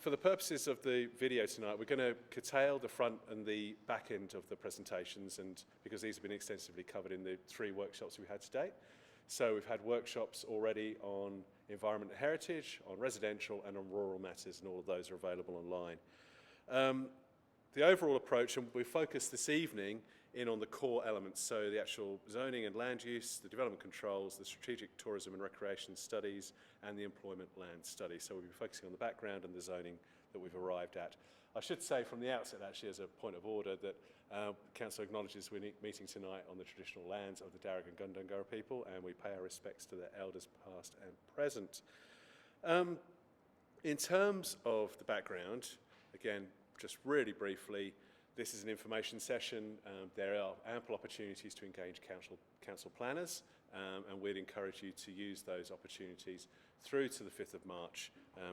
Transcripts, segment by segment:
For the purposes of the video tonight, we're going to curtail the front and the back end of the presentations, and because these have been extensively covered in the 3 workshops we had to date. So we've had workshops already on environment and heritage, on residential and on rural matters, and all of those are available online. The overall approach, and we focus this evening in on the core elements, so the actual zoning and land use, the development controls, the strategic tourism and recreation studies, and the employment land study. So we'll be focusing on the background and the zoning that we've arrived at. I should say from the outset, actually, as a point of order, that Council acknowledges we're meeting tonight on the traditional lands of the Darug and Gundungurra people, and we pay our respects to their elders past and present. In terms of the background, again, just really briefly, this is an information session. There are ample opportunities to engage council planners, and we'd encourage you to use those opportunities through to the 5th of March.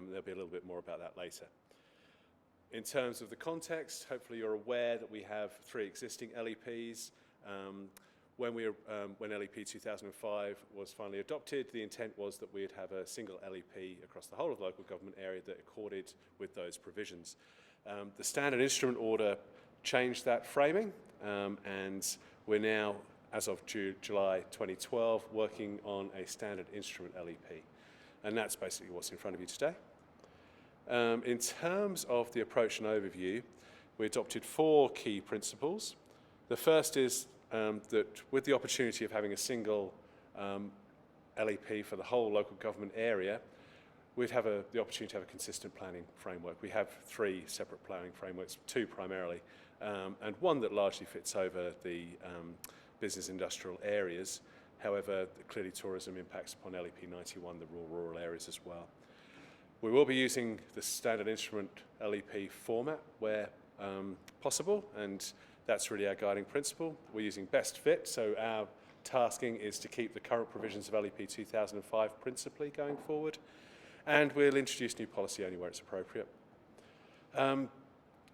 There'll be a little bit more about that later. In terms of the context, hopefully you're aware that we have 3 existing LEPs. When LEP 2005 was finally adopted, the intent was that we'd have a single LEP across the whole of the local government area that accorded with those provisions. The standard instrument order changed that framing, and we're now, as of July 2012, working on a standard instrument LEP. And that's basically what's in front of you today. In terms of the approach and overview, we adopted 4 key principles. The first is that with the opportunity of having a single LEP for the whole local government area, we'd have the opportunity to have a consistent planning framework. We have 3 separate planning frameworks, 2 primarily, and one that largely fits over the business industrial areas. However, clearly tourism impacts upon LEP 91, the rural areas as well. We will be using the standard instrument LEP format where possible, and that's really our guiding principle. We're using best fit, so our tasking is to keep the current provisions of LEP 2005 principally going forward, and we'll introduce new policy only where it's appropriate.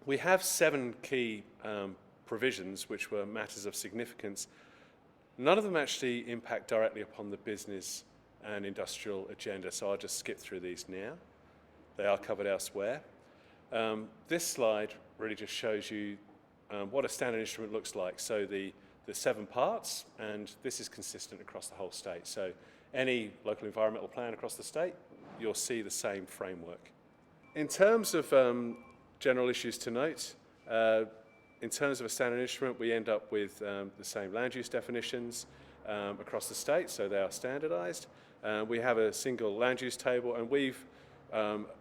We have 7 key provisions which were matters of significance. None of them actually impact directly upon the business and industrial agenda, so I'll just skip through these now. They are covered elsewhere. This slide really just shows you what a standard instrument looks like. So the 7 parts, and this is consistent across the whole state. So any local environmental plan across the state, you'll see the same framework. In terms of general issues to note, in terms of a standard instrument, we end up with the same land use definitions across the state, so they are standardised. We have a single land use table, and we've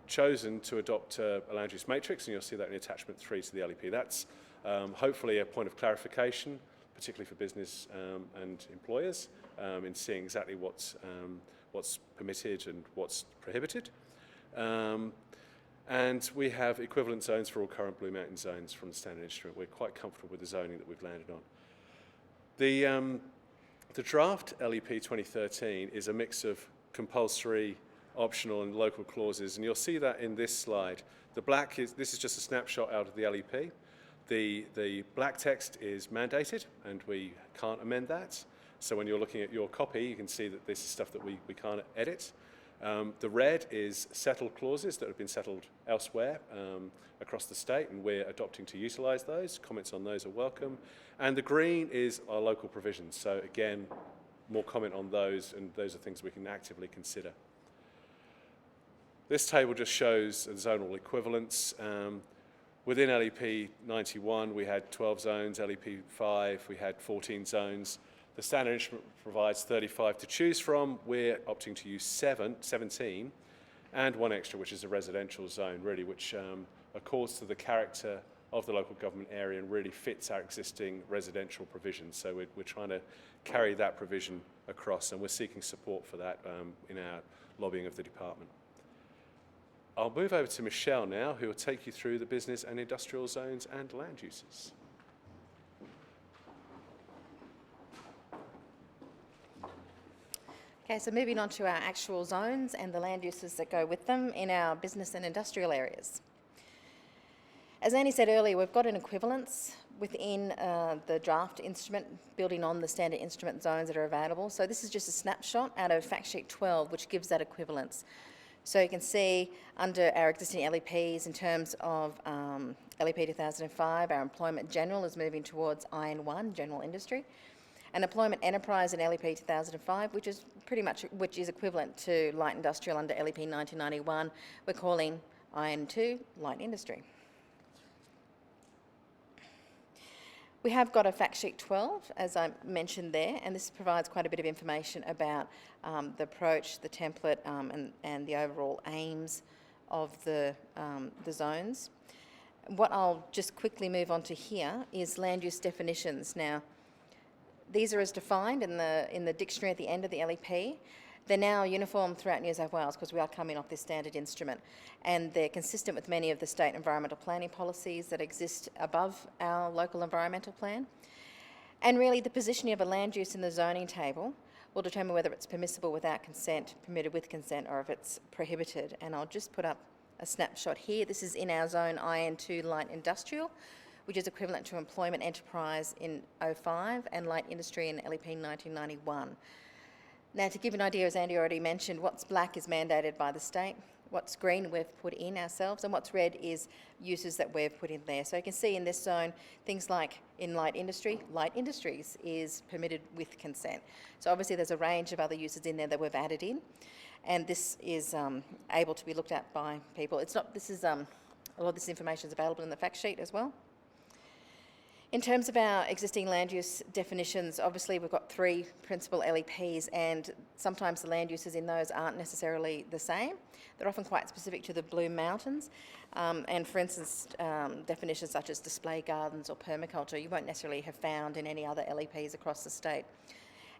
chosen to adopt a land use matrix, and you'll see that in attachment 3 to the LEP. That's hopefully a point of clarification, particularly for business and employers, in seeing exactly what's permitted and what's prohibited. And we have equivalent zones for all current Blue Mountain zones from the standard instrument. We're quite comfortable with the zoning that we've landed on. The draft LEP 2013 is a mix of compulsory, optional and local clauses, and you'll see that in this slide. The black this is just a snapshot out of the LEP. The black text is mandated, and we can't amend that. So when you're looking at your copy, you can see that this is stuff that we can't edit. The red is settled clauses that have been settled elsewhere across the state, and we're adopting to utilise those. Comments on those are welcome. And the green is our local provisions. So again, more comment on those, and those are things we can actively consider. This table just shows the zonal equivalents. Within LEP 91, we had 12 zones. LEP 5, we had 14 zones. The standard instrument provides 35 to choose from. We're opting to use 17, and 1 extra, which is a residential zone, really, which accords to the character of the local government area and really fits our existing residential provisions. So we're trying to carry that provision across, and we're seeking support for that in our lobbying of the department. I'll move over to Michelle now, who will take you through the business and industrial zones and land uses. Okay, so moving on to our actual zones and the land uses that go with them in our business and industrial areas. As Annie said earlier, we've got an equivalence within the draft instrument, building on the standard instrument zones that are available. So this is just a snapshot out of fact sheet 12, which gives that equivalence. So you can see under our existing LEPs in terms of LEP 2005, our employment general is moving towards IN1, general industry, and employment enterprise in LEP 2005, which is equivalent to light industrial under LEP 1991, we're calling IN2, light industry. We have got a fact sheet 12, as I mentioned there, and this provides quite a bit of information about the approach, the template, and the overall aims of the zones. What I'll just quickly move on to here is land use definitions. Now, these are as defined in the dictionary at the end of the LEP. They're now uniform throughout New South Wales because we are coming off this standard instrument, and they're consistent with many of the state environmental planning policies that exist above our local environmental plan. And really, the positioning of a land use in the zoning table will determine whether it's permissible without consent, permitted with consent, or if it's prohibited. And I'll just put up a snapshot here. This is in our zone IN2 light industrial, which is equivalent to employment enterprise in 05 and light industry in LEP 1991. Now, to give an idea, as Andy already mentioned, what's black is mandated by the state, what's green we've put in ourselves, and what's red is uses that we've put in there. So you can see in this zone, things like in light industries is permitted with consent. So obviously there's a range of other uses in there that we've added in, and this is able to be looked at by people. A lot of this information is available in the fact sheet as well. In terms of our existing land use definitions, obviously we've got 3 principal LEPs, and sometimes the land uses in those aren't necessarily the same. They're often quite specific to the Blue Mountains, and for instance, definitions such as display gardens or permaculture you won't necessarily have found in any other LEPs across the state.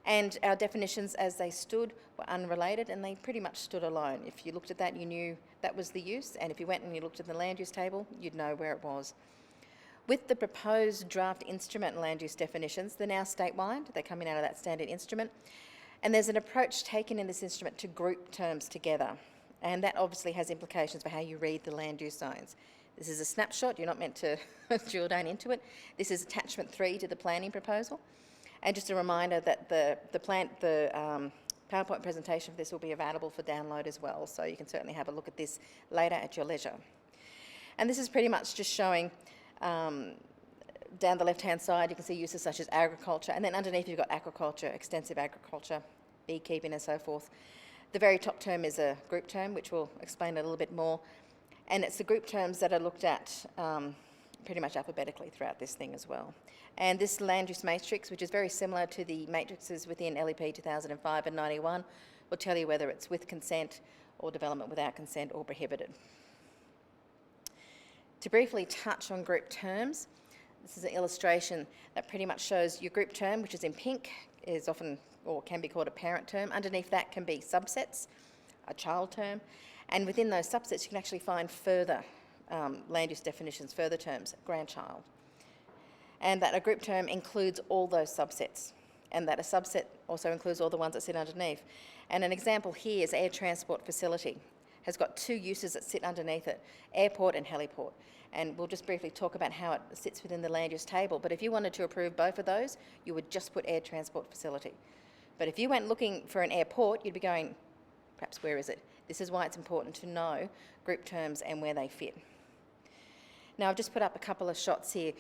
And our definitions as they stood were unrelated, and they pretty much stood alone. If you looked at that, you knew that was the use, and if you went and you looked at the land use table, you'd know where it was. With the proposed draft instrument land use definitions, they're now statewide. They're coming out of that standard instrument. And there's an approach taken in this instrument to group terms together. And that obviously has implications for how you read the land use zones. This is a snapshot. You're not meant to drill down into it. This is attachment 3 to the planning proposal. And just a reminder that the PowerPoint presentation for this will be available for download as well. So you can certainly have a look at this later at your leisure. And this is pretty much just showing down the left-hand side, you can see uses such as agriculture, and then underneath you've got aquaculture, extensive agriculture, beekeeping and so forth. The very top term is a group term, which we'll explain a little bit more, and it's the group terms that are looked at pretty much alphabetically throughout this thing as well. And this land use matrix, which is very similar to the matrices within LEP 2005 and 91, will tell you whether it's with consent or development without consent or prohibited. To briefly touch on group terms, this is an illustration that pretty much shows your group term, which is in pink, is often or can be called a parent term. Underneath that can be subsets, a child term, and within those subsets you can actually find further land use definitions, further terms, grandchild. And that a group term includes all those subsets, and that a subset also includes all the ones that sit underneath. And an example here is air transport facility. Has got 2 uses that sit underneath it, airport and heliport. And we'll just briefly talk about how it sits within the land use table. But if you wanted to approve both of those, you would just put air transport facility. But if you went looking for an airport, you'd be going, perhaps where is it? This is why it's important to know group terms and where they fit. Now, I've just put up a couple of shots here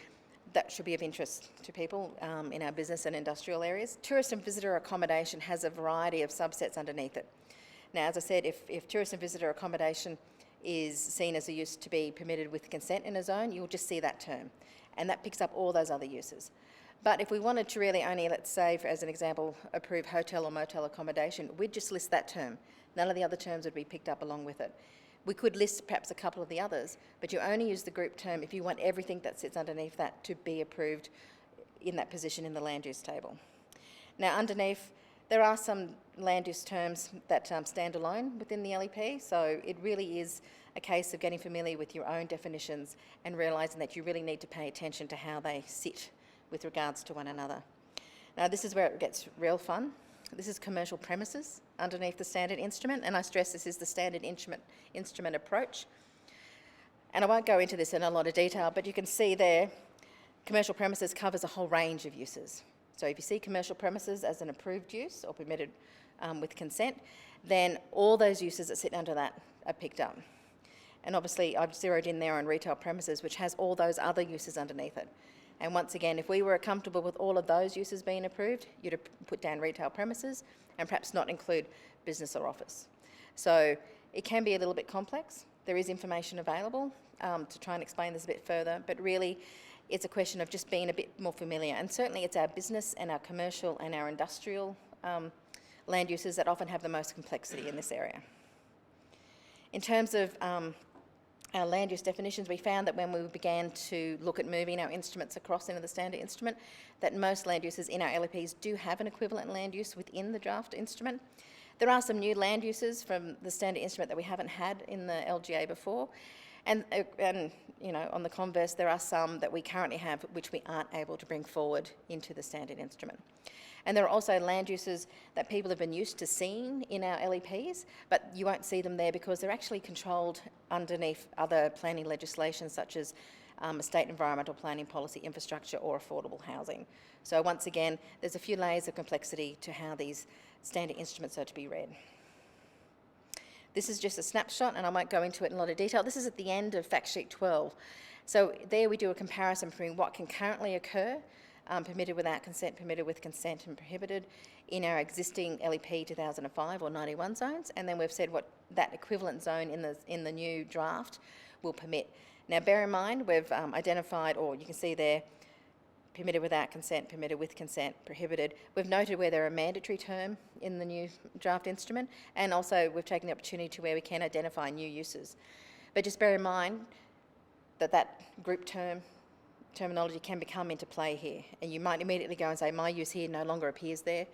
that should be of interest to people in our business and industrial areas. Tourist and visitor accommodation has a variety of subsets underneath it. Now, as I said, if tourist and visitor accommodation is seen as a use to be permitted with consent in a zone, you'll just see that term, and that picks up all those other uses. But if we wanted to really only, let's say, as an example, approve hotel or motel accommodation, we'd just list that term. None of the other terms would be picked up along with it. We could list perhaps a couple of the others, but you only use the group term if you want everything that sits underneath that to be approved in that position in the land use table. Now, underneath, there are some land use terms that stand alone within the LEP, so it really is a case of getting familiar with your own definitions and realising that you really need to pay attention to how they sit with regards to one another. Now, this is where it gets real fun. This is commercial premises underneath the standard instrument, and I stress this is the standard instrument approach. And I won't go into this in a lot of detail, but you can see there, commercial premises covers a whole range of uses. So if you see commercial premises as an approved use or permitted with consent, then all those uses that sit under that are picked up. And obviously I've zeroed in there on retail premises, which has all those other uses underneath it. And once again, if we were comfortable with all of those uses being approved, you'd have put down retail premises and perhaps not include business or office. So it can be a little bit complex. There is information available to try and explain this a bit further, but really it's a question of just being a bit more familiar. And certainly it's our business and our commercial and our industrial land uses that often have the most complexity in this area. In terms of our land use definitions, we found that when we began to look at moving our instruments across into the standard instrument, that most land uses in our LEPs do have an equivalent land use within the draft instrument. There are some new land uses from the standard instrument that we haven't had in the LGA before, and you know, on the converse, there are some that we currently have which we aren't able to bring forward into the standard instrument. And there are also land uses that people have been used to seeing in our LEPs, but you won't see them there because they're actually controlled underneath other planning legislation such as state environmental planning policy, infrastructure or affordable housing. So once again, there's a few layers of complexity to how these standard instruments are to be read. This is just a snapshot and I won't go into it in a lot of detail. This is at the end of fact sheet 12. So there we do a comparison between what can currently occur, permitted without consent, permitted with consent and prohibited in our existing LEP 2005 or 91 zones, and then we've said what that equivalent zone in the new draft will permit. Now bear in mind we've identified, or you can see there, permitted without consent, permitted with consent, prohibited. We've noted where they're a mandatory term in the new draft instrument, and also we've taken the opportunity to where we can identify new uses. But just bear in mind that that group terminology can become into play here, and you might immediately go and say my use here no longer appears there.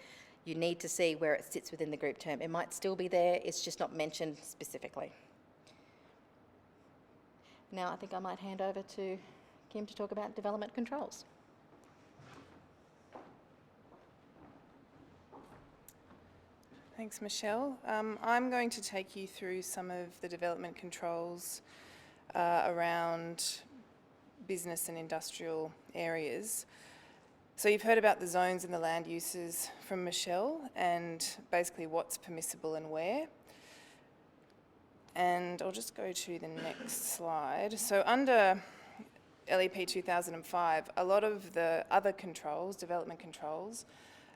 You need to see where it sits within the group term. It might still be there, it's just not mentioned specifically. Now I think I might hand over to Kim to talk about development controls. Thanks, Michelle. I'm going to take you through some of the development controls around business and industrial areas. So you've heard about the zones and the land uses from Michelle and basically what's permissible and where. And I'll just go to the next slide. So under LEP 2005, a lot of the other controls, development controls,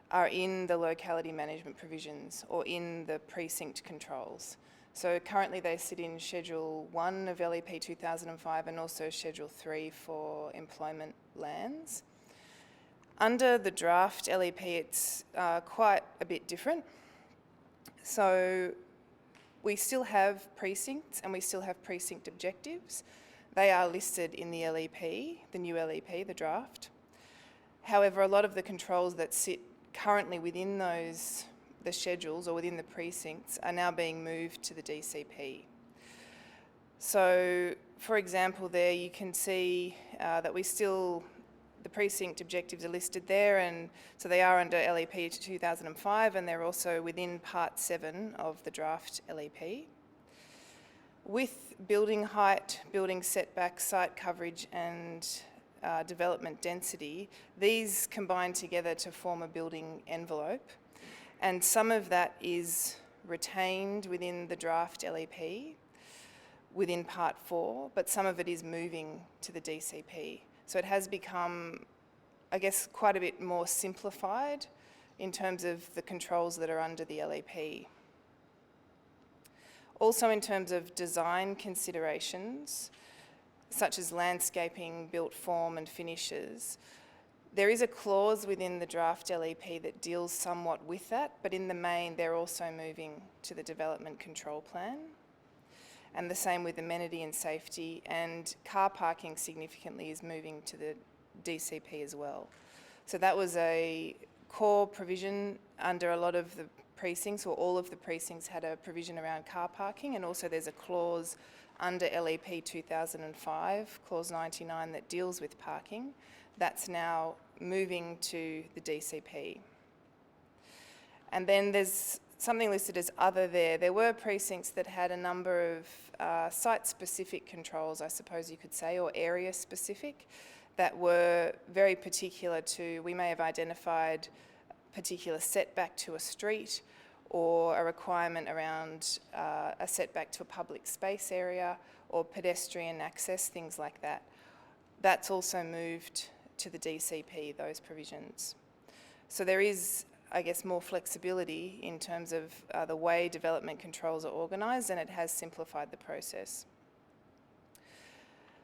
are in the locality management provisions or in the precinct controls. So currently they sit in Schedule 1 of LEP 2005 and also Schedule 3 for employment lands. Under the draft LEP, it's quite a bit different. So we still have precincts and we still have precinct objectives. They are listed in the LEP, the new LEP, the draft. However, a lot of the controls that sit currently within the schedules or within the precincts are now being moved to the DCP. So, for example, there you can see that the precinct objectives are listed there, and so they are under LEP 2005 and they're also within Part 7 of the draft LEP. With building height, building setback, site coverage and development density, these combine together to form a building envelope, and some of that is retained within the draft LEP within Part 4, but some of it is moving to the DCP. So it has become, I guess, quite a bit more simplified in terms of the controls that are under the LEP. Also in terms of design considerations, such as landscaping, built form and finishes, there is a clause within the draft LEP that deals somewhat with that, but in the main they're also moving to the development control plan. And the same with amenity and safety, and car parking significantly is moving to the DCP as well. So that was a core provision under a lot of the precincts, or all of the precincts had a provision around car parking, and also there's a clause under LEP 2005, clause 99, that deals with parking. That's now moving to the DCP. And then there's something listed as other there. There were precincts that had a number of site-specific controls, I suppose you could say, or area-specific, that were very particular to, we may have identified particular setback to a street, or a requirement around a setback to a public space area or pedestrian access, things like that. That's also moved to the DCP, those provisions. So there is, I guess, more flexibility in terms of the way development controls are organised, and it has simplified the process.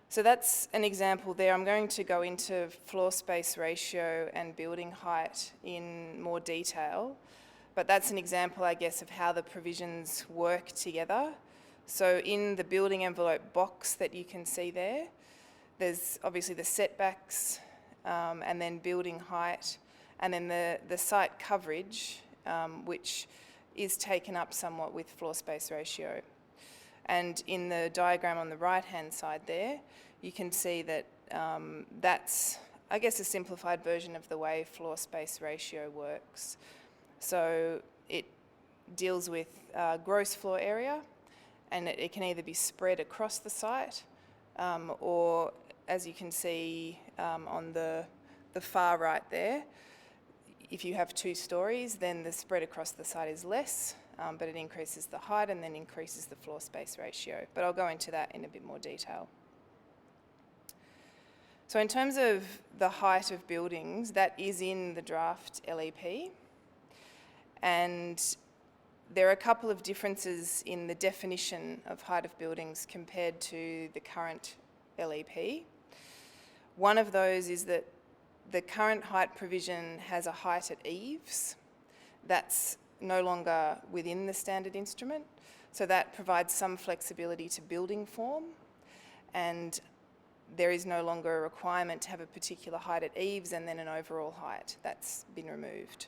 So that's an example there. I'm going to go into floor space ratio and building height in more detail, but that's an example, I guess, of how the provisions work together. So in the building envelope box that you can see there, there's obviously the setbacks and then building height, and then the site coverage, which is taken up somewhat with floor space ratio. And in the diagram on the right-hand side there, you can see that that's, I guess, a simplified version of the way floor space ratio works. So it deals with gross floor area, and it can either be spread across the site, or, as you can see on the far right there, if you have 2 stories, then the spread across the site is less, but it increases the height and then increases the floor space ratio. But I'll go into that in a bit more detail. So in terms of the height of buildings, that is in the draft LEP. And there are a couple of differences in the definition of height of buildings compared to the current LEP. One of those is that the current height provision has a height at eaves. That's no longer within the standard instrument. So that provides some flexibility to building form, and there is no longer a requirement to have a particular height at eaves and then an overall height. That's been removed.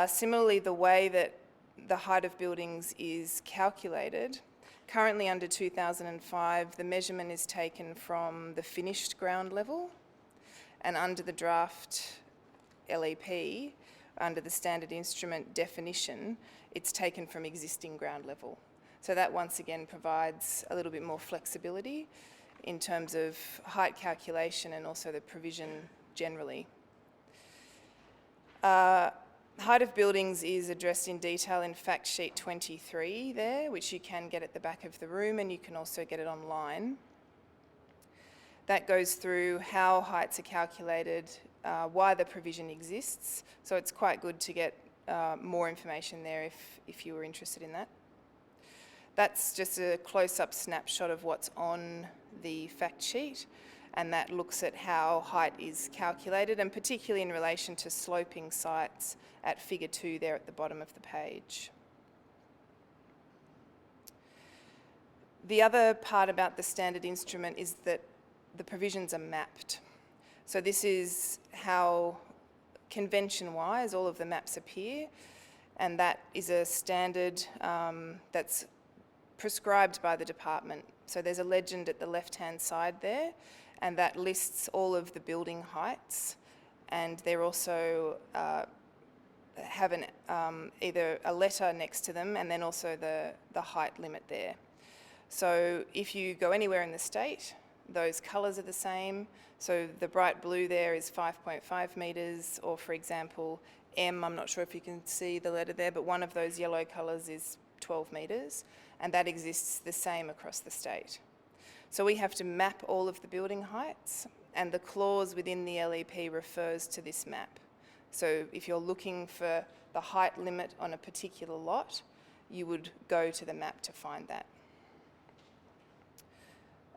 Similarly, the way that the height of buildings is calculated, currently under 2005, the measurement is taken from the finished ground level, and under the draft LEP, under the standard instrument definition, it's taken from existing ground level. So that once again provides a little bit more flexibility in terms of height calculation and also the provision generally. Height of buildings is addressed in detail in fact sheet 23 there, which you can get at the back of the room, and you can also get it online. That goes through how heights are calculated, why the provision exists. So it's quite good to get more information there if you were interested in that. That's just a close-up snapshot of what's on the fact sheet, and that looks at how height is calculated, and particularly in relation to sloping sites at figure 2 there at the bottom of the page. The other part about the standard instrument is that the provisions are mapped. So this is how, convention-wise, all of the maps appear, and that is a standard that's prescribed by the department. So there's a legend at the left-hand side there, and that lists all of the building heights, and they're also have either a letter next to them and then also the height limit there. So if you go anywhere in the state, those colours are the same. So the bright blue there is 5.5 metres, or for example, M, I'm not sure if you can see the letter there, but one of those yellow colours is 12 metres, and that exists the same across the state. So we have to map all of the building heights, and the clause within the LEP refers to this map. So if you're looking for the height limit on a particular lot, you would go to the map to find that.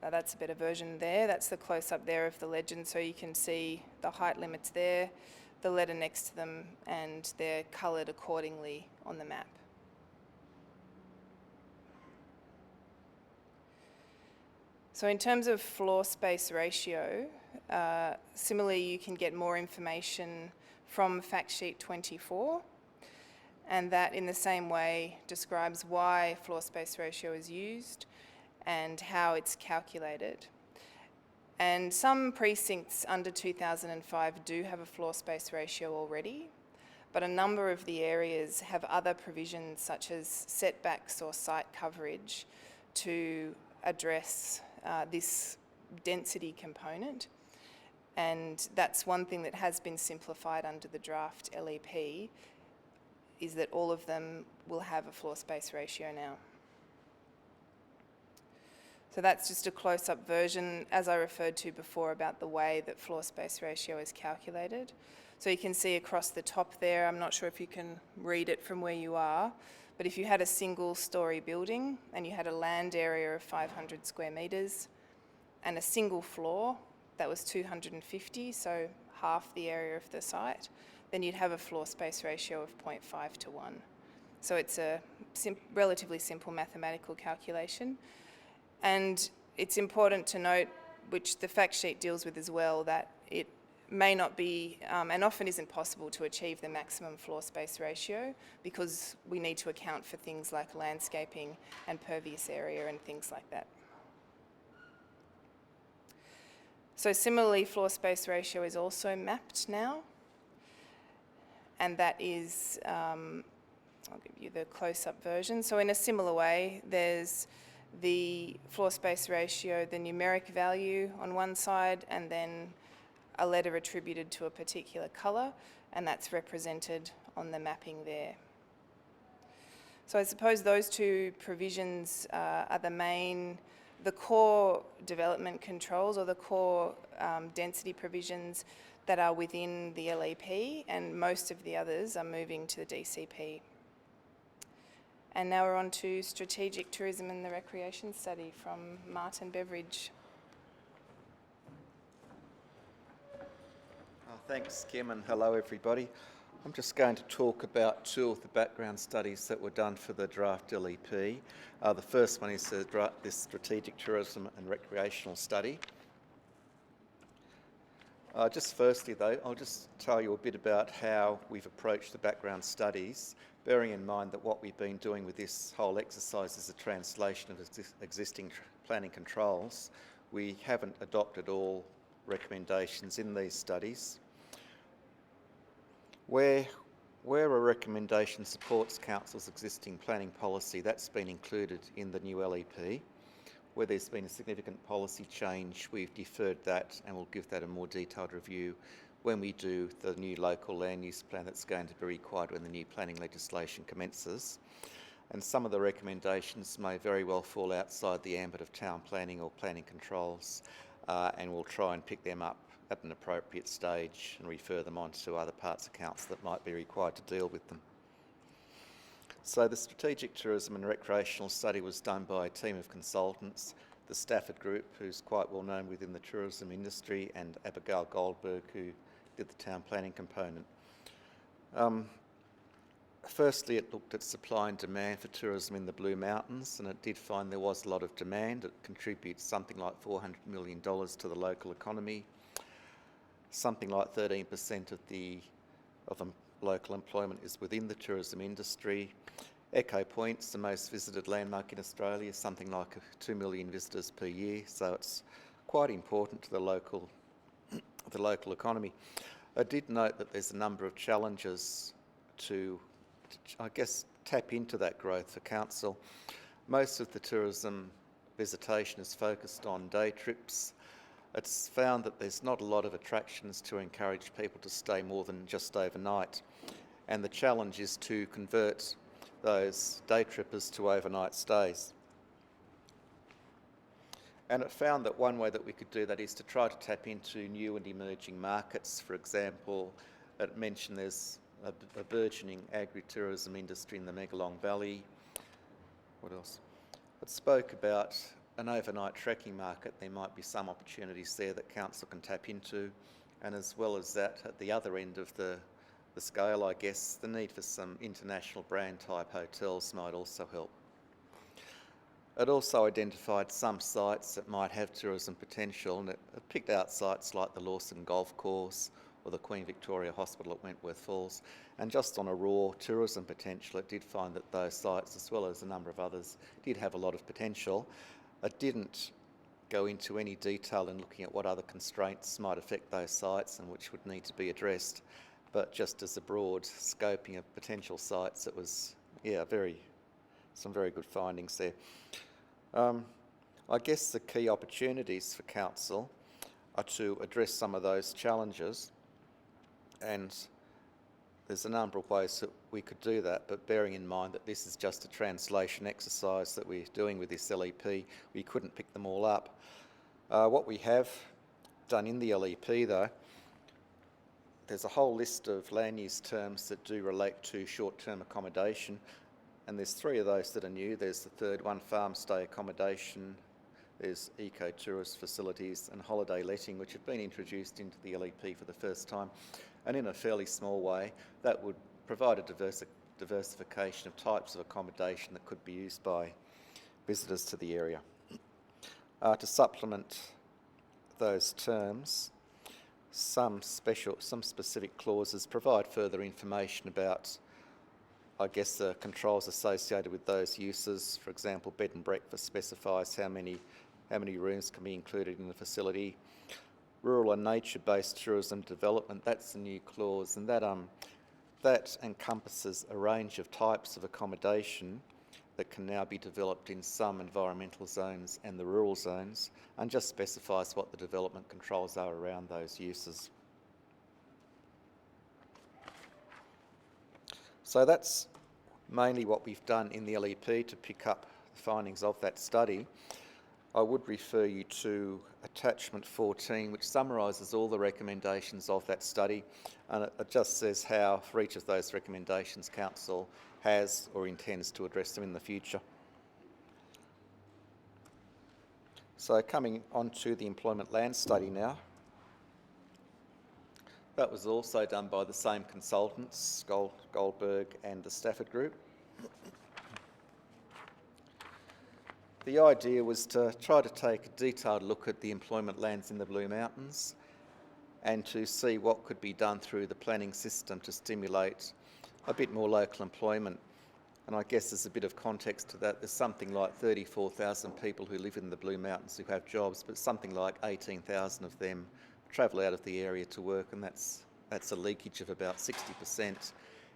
That's a better version there. That's the close-up there of the legend, so you can see the height limits there, the letter next to them, and they're coloured accordingly on the map. So in terms of floor space ratio, similarly you can get more information from fact sheet 24, and that in the same way describes why floor space ratio is used and how it's calculated. And some precincts under 2005 do have a floor space ratio already, but a number of the areas have other provisions such as setbacks or site coverage to address this density component. And that's one thing that has been simplified under the draft LEP, is that all of them will have a floor space ratio now. So that's just a close-up version, as I referred to before, about the way that floor space ratio is calculated. So you can see across the top there, I'm not sure if you can read it from where you are, but if you had a single-storey building and you had a land area of 500 square metres and a single floor that was 250, so half the area of the site, then you'd have a floor space ratio of 0.5 to 1. So it's a relatively simple mathematical calculation. And it's important to note, which the fact sheet deals with as well, that it may not be, and often isn't possible to achieve the maximum floor space ratio because we need to account for things like landscaping and pervious area and things like that. So similarly, floor space ratio is also mapped now, and that is, I'll give you the close-up version. So in a similar way, there's the floor space ratio, the numeric value on one side, and then a letter attributed to a particular colour, and that's represented on the mapping there. So I suppose those two provisions are the core development controls, or the core density provisions that are within the LEP, and most of the others are moving to the DCP. And now we're on to Strategic Tourism and the Recreation Study from Martin Beveridge. Thanks, Kim, and hello, everybody. I'm just going to talk about two of the background studies that were done for the draft LEP. The first one is this Strategic Tourism and Recreational Study. Just firstly, though, I'll just tell you a bit about how we've approached the background studies, bearing in mind that what we've been doing with this whole exercise is a translation of existing planning controls. We haven't adopted all recommendations in these studies. Where a recommendation supports Council's existing planning policy, that's been included in the new LEP. Where there's been a significant policy change, we've deferred that, and we'll give that a more detailed review when we do the new local land use plan that's going to be required when the new planning legislation commences. And some of the recommendations may very well fall outside the ambit of town planning or planning controls, and we'll try and pick them up at an appropriate stage and refer them on to other parts of council that might be required to deal with them. So the Strategic Tourism and Recreational Study was done by a team of consultants, the Stafford Group, who's quite well known within the tourism industry, and Abigail Goldberg, who did the town planning component. Firstly, it looked at supply and demand for tourism in the Blue Mountains, and it did find there was a lot of demand. It contributes something like $400 million to the local economy. Something like 13% of local employment is within the tourism industry. Echo Point's the most visited landmark in Australia, something like 2 million visitors per year, so it's quite important to the local economy. I did note that there's a number of challenges to I guess, tap into that growth for council. Most of the tourism visitation is focused on day trips. It's found that there's not a lot of attractions to encourage people to stay more than just overnight. And the challenge is to convert those day trippers to overnight stays. And it found that one way that we could do that is to try to tap into new and emerging markets. For example, it mentioned there's a burgeoning agri-tourism industry in the Megalong Valley. What else? It spoke about an overnight trekking market. There might be some opportunities there that council can tap into. And as well as that, at the other end of the scale, I guess, the need for some international brand type hotels might also help. It also identified some sites that might have tourism potential, and it picked out sites like the Lawson Golf Course or the Queen Victoria Hospital at Wentworth Falls. And just on a raw tourism potential, it did find that those sites, as well as a number of others, did have a lot of potential. It didn't go into any detail in looking at what other constraints might affect those sites and which would need to be addressed. But just as a broad scoping of potential sites, it was, some very good findings there. I guess the key opportunities for council are to address some of those challenges, and there's a number of ways that we could do that, but bearing in mind that this is just a translation exercise that we're doing with this LEP, we couldn't pick them all up. What we have done in the LEP though, there's a whole list of land use terms that do relate to short-term accommodation, and there's 3 of those that are new. There's the third one, farm stay accommodation, there's eco-tourist facilities and holiday letting, which have been introduced into the LEP for the first time. And in a fairly small way, that would provide a diversification of types of accommodation that could be used by visitors to the area. To supplement those terms, some specific clauses provide further information about, I guess, the controls associated with those uses. For example, bed and breakfast specifies how many rooms can be included in the facility. Rural and nature-based tourism development, that's the new clause, and that encompasses a range of types of accommodation that can now be developed in some environmental zones and the rural zones, and just specifies what the development controls are around those uses. So that's mainly what we've done in the LEP to pick up the findings of that study. I would refer you to attachment 14, which summarises all the recommendations of that study, and it just says how, for each of those recommendations, Council has or intends to address them in the future. So coming on to the employment land study now. That was also done by the same consultants, Goldberg and the Stafford Group. The idea was to try to take a detailed look at the employment lands in the Blue Mountains and to see what could be done through the planning system to stimulate a bit more local employment. And I guess there's a bit of context to that. There's something like 34,000 people who live in the Blue Mountains who have jobs, but something like 18,000 of them travel out of the area to work, and that's a leakage of about 60%,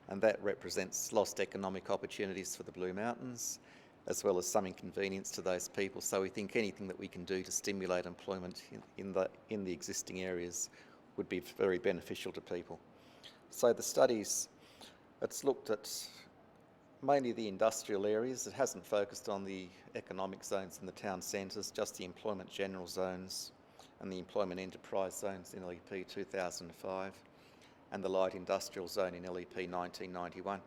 and that represents lost economic opportunities for the Blue Mountains, as well as some inconvenience to those people. So we think anything that we can do to stimulate employment in the existing areas would be very beneficial to people. So the studies, it's looked at mainly the industrial areas. It hasn't focused on the economic zones in the town centres, just the employment general zones and the employment enterprise zones in LEP 2005 and the light industrial zone in LEP 1991.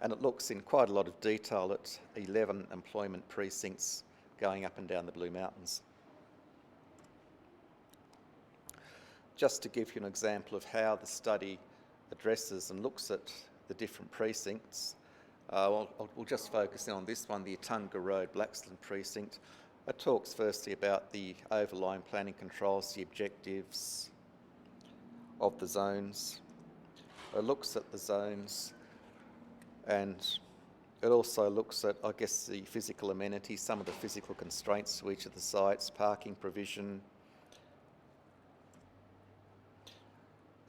And it looks in quite a lot of detail at 11 employment precincts going up and down the Blue Mountains. Just to give you an example of how the study addresses and looks at the different precincts, we'll just focus in on this one, the Atunga Road Blaxland precinct. It talks firstly about the overlying planning controls, the objectives of the zones. It looks at the zones, and it also looks at, I guess, the physical amenities, some of the physical constraints to each of the sites, parking provision.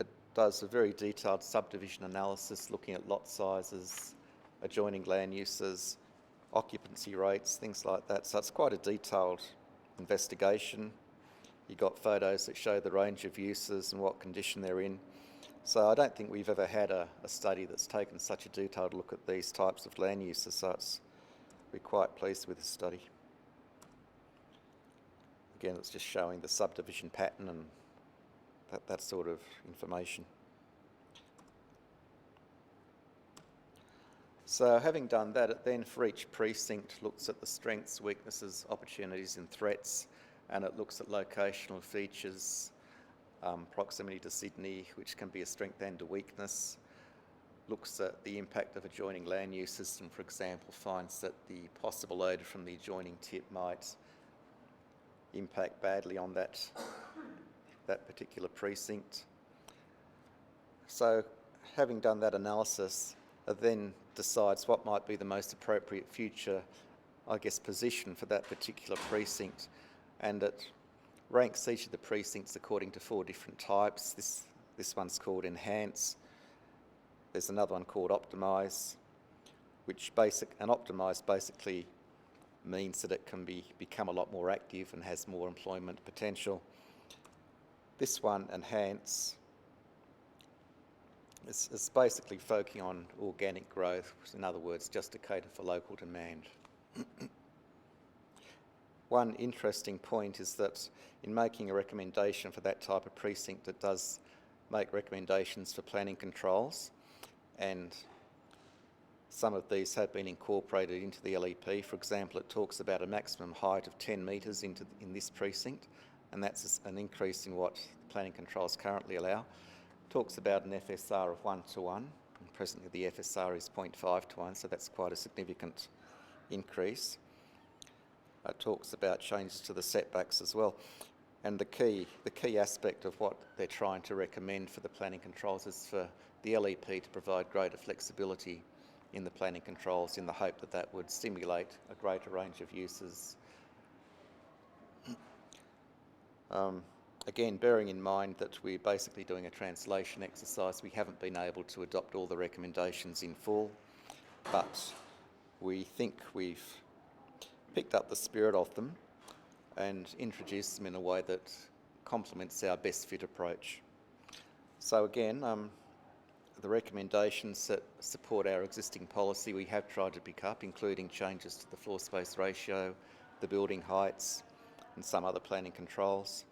It does a very detailed subdivision analysis looking at lot sizes, adjoining land uses, occupancy rates, things like that. So it's quite a detailed investigation. You've got photos that show the range of uses and what condition they're in. So I don't think we've ever had a study that's taken such a detailed look at these types of land uses, so we're quite pleased with the study. Again, it's just showing the subdivision pattern and that sort of information. So having done that, it then for each precinct looks at the strengths, weaknesses, opportunities and threats, and it looks at locational features, proximity to Sydney, which can be a strength and a weakness, looks at the impact of adjoining land uses, and for example finds that the possible odour from the adjoining tip might impact badly on that particular precinct. So having done that analysis, it then decides what might be the most appropriate future, I guess, position for that particular precinct, and it ranks each of the precincts according to 4 different types. This one's called Enhance. There's another one called Optimise, and Optimise basically means that it can become a lot more active and has more employment potential. This one, Enhance, It's basically focusing on organic growth, in other words, just to cater for local demand. One interesting point is that in making a recommendation for that type of precinct, it does make recommendations for planning controls, and some of these have been incorporated into the LEP. For example, it talks about a maximum height of 10 metres in this precinct, and that's an increase in what the planning controls currently allow. It talks about an FSR of 1:1, and presently the FSR is 0.5:1, so that's quite a significant increase. It talks about changes to the setbacks as well. And the key aspect of what they're trying to recommend for the planning controls is for the LEP to provide greater flexibility in the planning controls, in the hope that that would stimulate a greater range of uses. Again, bearing in mind that we're basically doing a translation exercise, we haven't been able to adopt all the recommendations in full, but we think we've picked up the spirit of them and introduced them in a way that complements our best fit approach. So again, the recommendations that support our existing policy we have tried to pick up, including changes to the floor space ratio, the building heights, and some other planning controls.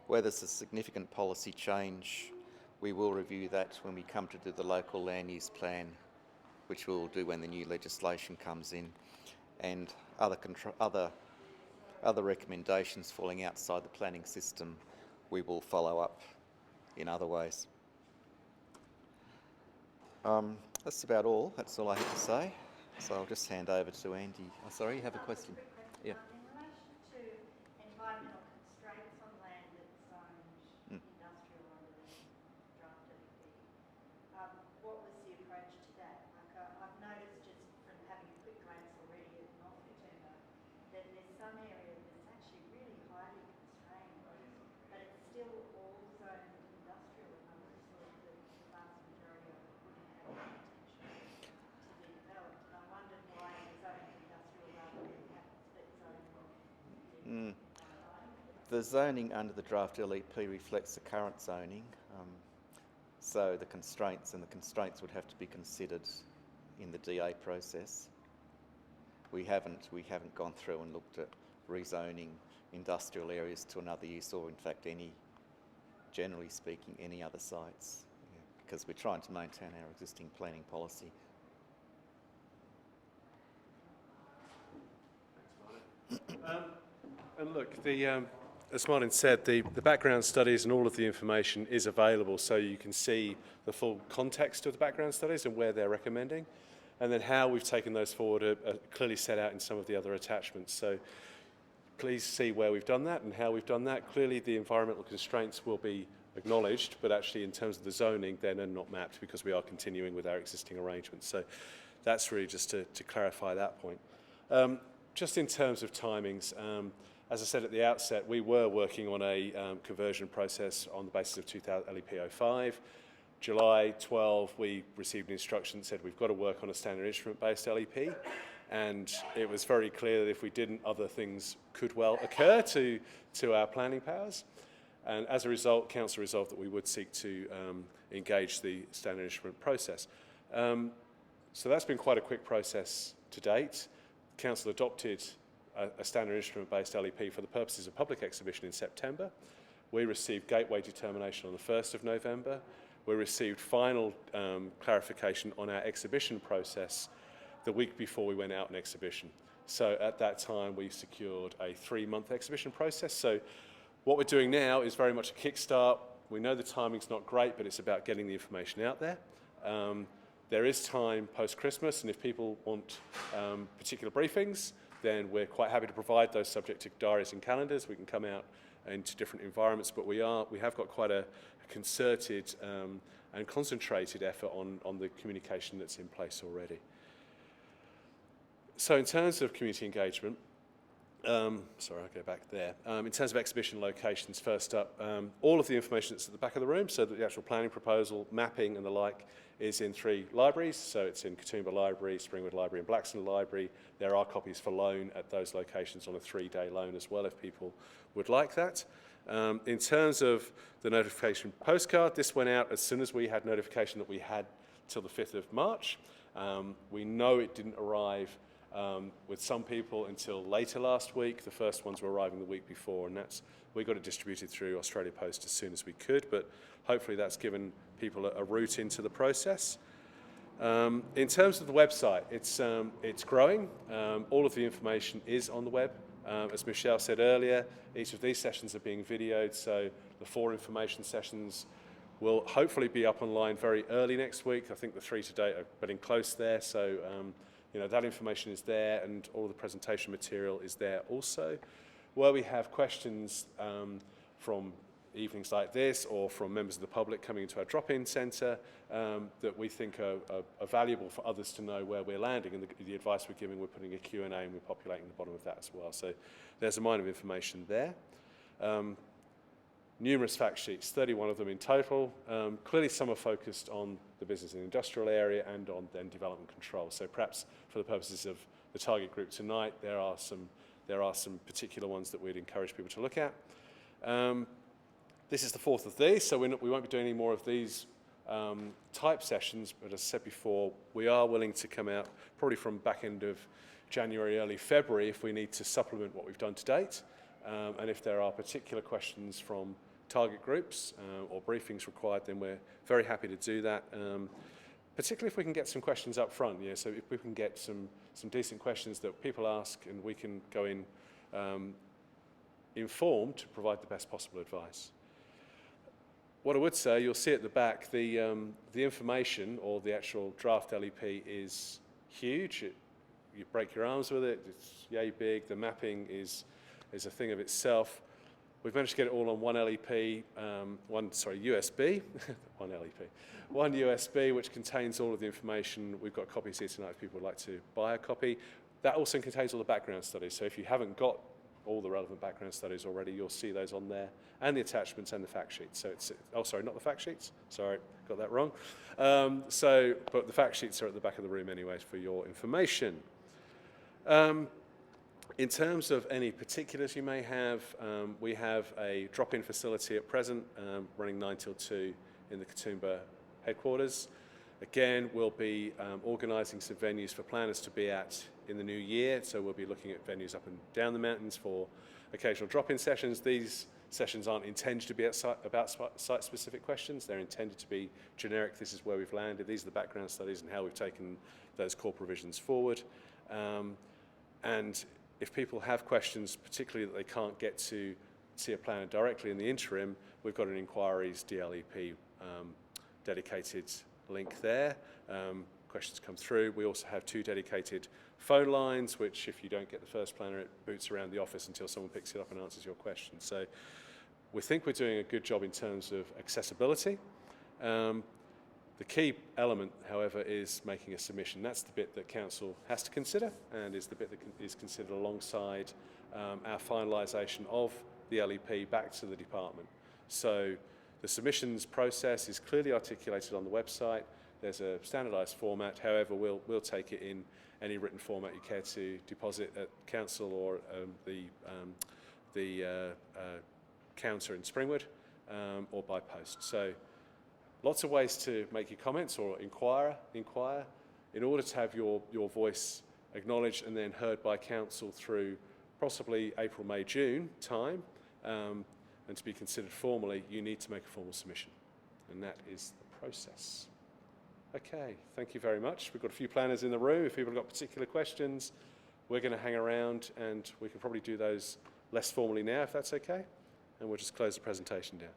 Where there's a significant policy change, we will review that when we come to do the local land use plan, which we'll do when the new legislation comes in, and other recommendations falling outside the planning system, we will follow up in other ways. That's about all. That's all I have to say. So I'll just hand over to Andy. Oh, sorry, you have a question? Yeah. In relation to environmental constraints on land that's zoned industrial under the draft LEP, what was the approach to that? I've noticed just from having a quick glance already at North Katoomba that there's some area that's actually really highly constrained, but it's still all zoned industrial, and I would have thought that the vast majority of it would have had the potential to be developed. And I wondered why it was zoned industrial rather than have split zoning. The zoning under the draft LEP reflects the current zoning, so the constraints would have to be considered in the DA process. We haven't gone through and looked at rezoning industrial areas to another use, or in fact generally speaking, any other sites, because we're trying to maintain our existing planning policy. And look, as Martin said, the background studies and all of the information is available, so you can see the full context of the background studies and where they're recommending, and then how we've taken those forward are clearly set out in some of the other attachments. So please see where we've done that and how we've done that. Clearly the environmental constraints will be acknowledged, but actually in terms of the zoning, they're not mapped because we are continuing with our existing arrangements. So that's really just to clarify that point. Just in terms of timings, as I said at the outset, we were working on a conversion process on the basis of LEP 05. July 12, we received an instruction that said we've got to work on a standard instrument-based LEP, and it was very clear that if we didn't, other things could well occur to our planning powers. And as a result, Council resolved that we would seek to engage the standard instrument process. So that's been quite a quick process to date. Council adopted a standard instrument-based LEP for the purposes of public exhibition in September. We received gateway determination on the 1st of November. We received final clarification on our exhibition process the week before we went out on exhibition. So at that time, we secured a 3-month exhibition process. So what we're doing now is very much a kickstart. We know the timing's not great, but it's about getting the information out there. There is time post-Christmas, and if people want particular briefings, then we're quite happy to provide those subject to diaries and calendars. We can come out into different environments, but we have got quite a concerted and concentrated effort on the communication that's in place already. So in terms of community engagement, sorry, I'll go back there. In terms of exhibition locations, first up, all of the information that's at the back of the room, so that the actual planning proposal, mapping and the like, is in 3 libraries. So it's in Katoomba Library, Springwood Library and Blackstone Library. There are copies for loan at those locations on a 3-day loan as well, if people would like that. In terms of the notification postcard, this went out as soon as we had notification that we had till the 5th of March. We know it didn't arrive with some people until later last week. The first ones were arriving the week before, and we got it distributed through Australia Post as soon as we could, but hopefully that's given people a route into the process. In terms of the website, it's growing. All of the information is on the web. As Michelle said earlier, each of these sessions are being videoed, so the 4 information sessions will hopefully be up online very early next week. I think the 3 to date are getting close there, so that information is there, and all the presentation material is there also. Where we have questions from evenings like this or from members of the public coming into our drop-in centre that we think are valuable for others to know where we're landing, and the advice we're giving, we're putting a Q&A and we're populating the bottom of that as well. So there's a mine of information there. Numerous fact sheets, 31 of them in total. Clearly some are focused on the business and industrial area and on then development control. So perhaps for the purposes of the target group tonight, there are some particular ones that we'd encourage people to look at. This is the 4th of these, so we won't be doing any more of these type sessions, but as I said before, we are willing to come out probably from back end of January, early February if we need to supplement what we've done to date. And if there are particular questions from target groups or briefings required, then we're very happy to do that, particularly if we can get some questions up front. Yeah, so if we can get some decent questions that people ask and we can go in informed to provide the best possible advice. What I would say, you'll see at the back, the information or the actual draft LEP is huge. You break your arms with it, it's yay big. The mapping is a thing of itself. We've managed to get it all on one LEP, USB, one USB, which contains all of the information. We've got copies here tonight if people would like to buy a copy. That also contains all the background studies. So if you haven't got all the relevant background studies already, you'll see those on there, and the attachments and the fact sheets. So not the fact sheets. Sorry, got that wrong. But the fact sheets are at the back of the room anyways for your information. In terms of any particulars you may have, we have a drop-in facility at present, running 9 till 2 in the Katoomba headquarters. Again, we'll be organising some venues for planners to be at in the new year, so we'll be looking at venues up and down the mountains for occasional drop-in sessions. These sessions aren't intended to be about site-specific questions, they're intended to be generic. This is where we've landed, these are the background studies and how we've taken those core provisions forward. And if people have questions, particularly that they can't get to see a planner directly in the interim, we've got an inquiries DLEP dedicated link there. Questions come through. We also have 2 dedicated phone lines, which if you don't get the first planner, it boots around the office until someone picks it up and answers your question. So we think we're doing a good job in terms of accessibility. The key element, however, is making a submission. That's the bit that Council has to consider, and is the bit that is considered alongside our finalisation of the LEP back to the department. So the submissions process is clearly articulated on the website. There's a standardised format. However, we'll take it in any written format you care to deposit at Council or the counter in Springwood or by post. So lots of ways to make your comments or inquire in order to have your voice acknowledged and then heard by Council through possibly April, May, June time, and to be considered formally, you need to make a formal submission, and that is the process. Okay, thank you very much. We've got a few planners in the room. If people have got particular questions, we're going to hang around and we can probably do those less formally now, if that's okay, and we'll just close the presentation down.